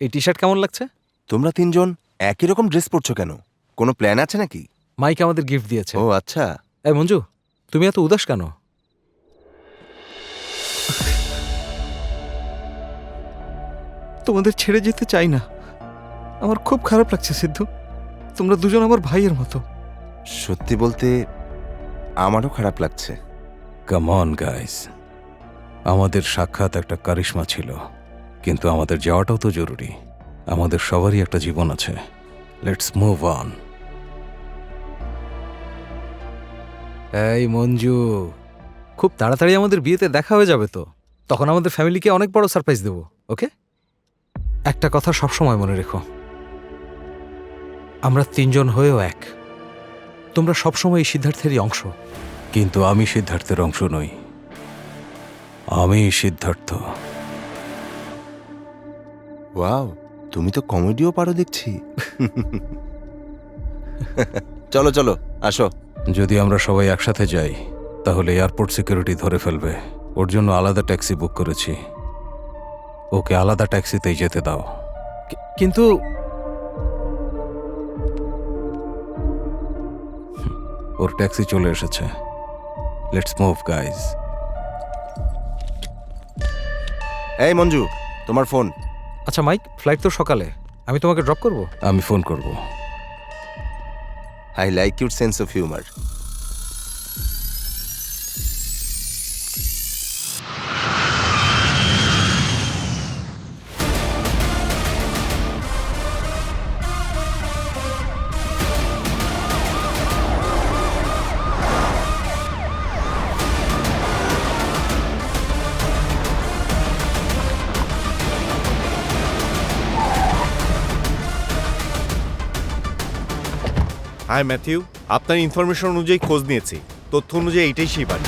এই T shirt কেমন লাগছে? তোমরা তিনজন একই রকম ড্রেস পরছো কেন? কোনো প্ল্যান আছে নাকি? মাইক আমাদের গিফট দিয়েছে। ও আচ্ছা। এই মঞ্জু, তুমি এত উদাস কেন? তোমাদের ছেড়ে যেতে চাই না। আমার খুব খারাপ লাগছে সিদ্ধু। তোমরা দুজন আমার ভাইয়ের মতো। সত্যি বলতে আমারও খারাপ লাগছে। কাম অন গাইস, আমাদের সাক্ষাৎ একটা কারিশমা ছিল, কিন্তু আমাদের যাওয়াটাও তো জরুরি। আমাদের সবারই একটা জীবন আছে। Let's move on. এই মঞ্জু, খুব তাড়াতাড়ি আমাদের বিয়েতে দেখা হয়ে যাবে তো। তখন আমাদের ফ্যামিলিকে অনেক বড় সারপ্রাইজ দেবো, ওকে? একটা কথা সবসময় মনে রেখো, আমরা তিনজন হয়েও এক। তোমরা সবসময় এই সিদ্ধার্থেরই অংশ। কিন্তু আমি সিদ্ধার্থের অংশ নই, আমি সিদ্ধার্থ। ওয়াও, তুমি তো কমেডিও পারো দেখছি। চলো চলো আসো। যদি আমরা সবাই একসাথে যাই তাহলে এয়ারপোর্ট সিকিউরিটি ধরে ফেলবে। ওর জন্য আলাদা ট্যাক্সি বুক করেছি, ওকে আলাদা ট্যাক্সিতেই যেতে দাও। কিন্তু ওর ট্যাক্সি চলে এসেছে। Let's move guys. এই মঞ্জু, তোমার ফোন। আচ্ছা মাইক, ফ্লাইট তো সকালে, আমি তোমাকে ড্রপ করব। আমি ফোন করব। I like your sense of humour. Hi Matthew, আপনার ইনফরমেশন অনুযায়ী খোঁজ নিয়েছি। তথ্য অনুযায়ী এইটাই সেই বাড়ি।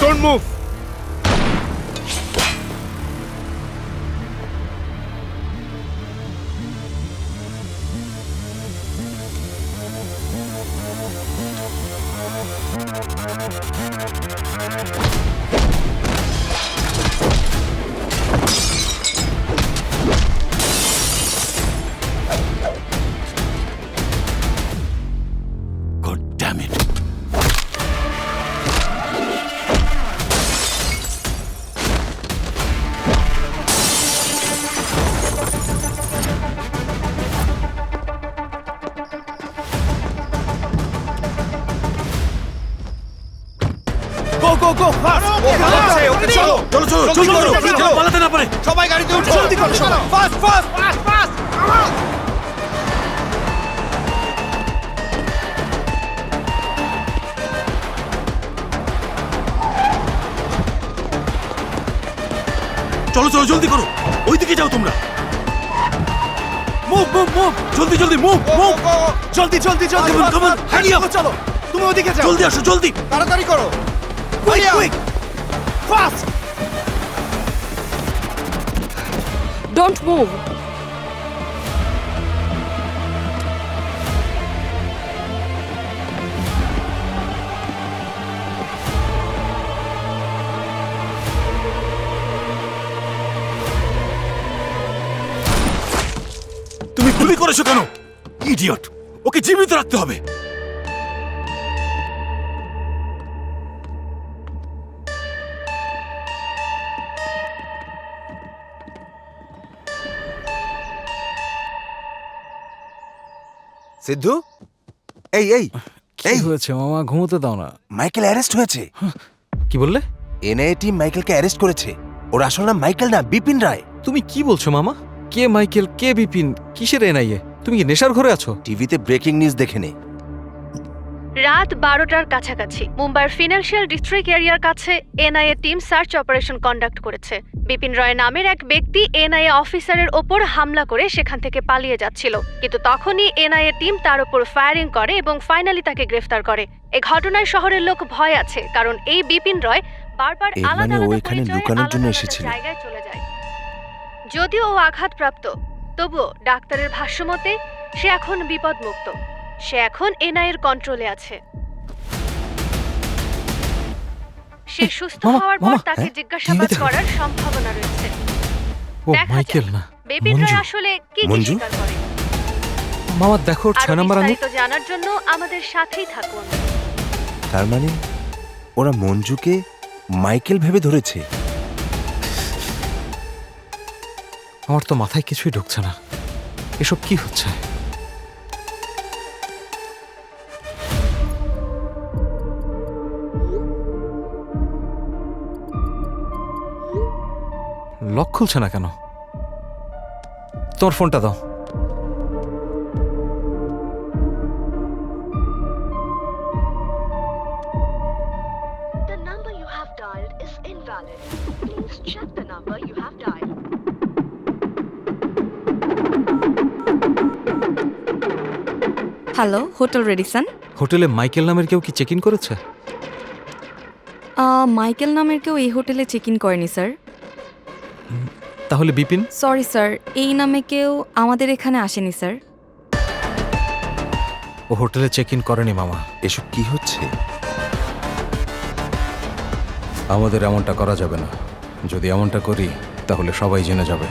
Don't move! God damn it! Go, go, go! Fast! ওকে চলো! চলো, চলো, চলো, চলো! পালাতে না পারে। সবাই গাড়িতে উঠো! জলদি করো সবাই! Fast, fast! Fast, fast! চলো চলো, জলদি করো, ওইদিকে যাও তোমরা। মুভ মুভ মুভ, জলদি জলদি মুভ মুভ। জলদি, জলদি, জলদি! Come on, come on, hurry up! চলো! তুমি ওদিকে যাও! জলদি আসো, জলদি। তাড়াতাড়ি করো! Quick, quick! Fast! Don't move. করেছো কেন? ইডিয়ট, ওকে জীবিত রাখতে হবে। সিদ্ধু, এই এই কি এই হয়েছে মামা? ঘুমোতে দাও না। মাইকেল অ্যারেস্ট হয়েছে। কি বললে? এনআইএ টিম মাইকেলকে অ্যারেস্ট করেছে। ওর আসল নাম মাইকেল না, বিপিন রায়। তুমি কি বলছো মামা? কে মাইকেল, কে বিপিন, কিসের এনআইএ? তুমি কি নেশার ঘরে আছো? টিভিতে ব্রেকিং নিউজ দেখে নে। রাত 12টার কাছাকাছি মুম্বাইয়ের ফিনান্সিয়াল ডিস্ট্রিক্ট এরিয়ার কাছে NIA team search operation conduct করেছে। বিপিন রয় নামের এক ব্যক্তি এনআইএ অফিসারের ওপর হামলা করে সেখান থেকে পালিয়ে যাচ্ছিল, কিন্তু তখনই এনআইএ টিম তার ওপর ফায়ারিং করে এবং ফাইনালি তাকে গ্রেফতার করে। এই ঘটনায় শহরের লোক ভয় আছে, কারণ এই বিপিন রয় বারবার এর মানে আলাদা ও আলাদা এখানে পরিচয়ে লুকানোর জন্য আলাদা আলাদা এসেছিল। জায়গায় চলে যায়। যদিও ও আঘাতপ্রাপ্ত, তবুও ডাক্তারের ভাষ্যমতে সে এখন বিপদমুক্ত। সে এখন এনআইএর কন্ট্রোলে আছে। সে সুস্থ মামা, হওয়ার পর মামা, তাকে হ্যাঁ? জিজ্ঞাসাবাদ কি হয়েছে? করার সম্ভাবনা রয়েছে। ও দেখা মাইকেল যাক, না, বিপিন মঞ্জু। রয় আসলে কি কি মঞ্জু? স্বীকার করে। মামা দেখো ওর 6 আরো নাম্বার আঙুল। বিস্তারিত জানার জন্য আমাদের সাথেই থাকুন। তার মানে ওরা মঞ্জুকে মাইকেল ভেবে ধরেছে। আমার তো মাথায় কিছুই ঢুকছে না। এসব কি হচ্ছে? লক খুলছে না কেন? তোমার ফোনটা দাও। The number you have dialed is invalid. Please check the number you have dialed. Hello, hotel Radisson. হোটেলে মাইকেল নামের কেউ কি চেক ইন করেছে? মাইকেল নামের কেউ এই হোটেলে চেক ইন করেনি স্যার। তাহলে বিপিন? সরি স্যার, এই নামে কেউ আমাদের এখানে আসেনি স্যার। ও হোটেলে চেক ইন করেনি মামা। এসব কি হচ্ছে? আমাদের এমনটা করা যাবে না। যদি এমনটা করি তাহলে সবাই জেনে যাবে।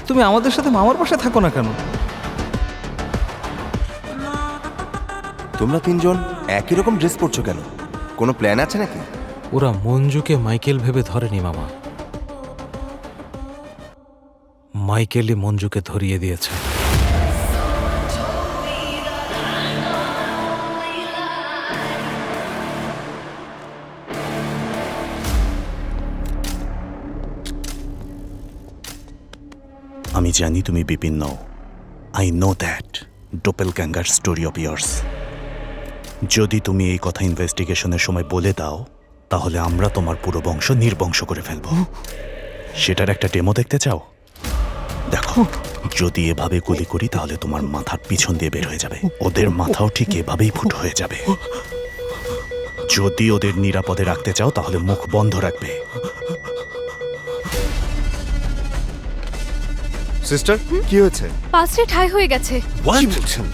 তুমি আমাদের সাথে মামার পাশে থাকো না কেন? তোমরা তিনজন একই রকম ড্রেস পরছো কেন? কোনো প্ল্যান আছে নাকি? ওরা মঞ্জুকে মাইকেল ভেবে ধরেনি মামা। মাইকেলই মঞ্জুকে ধরিয়ে দিয়েছে। আমি জানি তুমি বিপিন নও। I know that doppelganger story of years. যদি তুমি এই কথা ইনভেস্টিগেশনের সময় বলে দাও, তাহলে আমরা তোমার পুরো বংশ নির্বংশ করে ফেলব। সেটার একটা ডেমো দেখতে চাও? দেখো, যদি এভাবে গুলি করি তাহলে তোমার মাথার পিছন দিয়ে বের হয়ে যাবে। ওদের মাথাও ঠিক এভাবেই ফুটো হয়ে যাবে। যদি ওদের নিরাপদে রাখতে চাও তাহলে মুখ বন্ধ রাখবে। সিস্টার, কি হয়েছে? পাস রেট হাই হয়ে গেছে। কি বলছেন?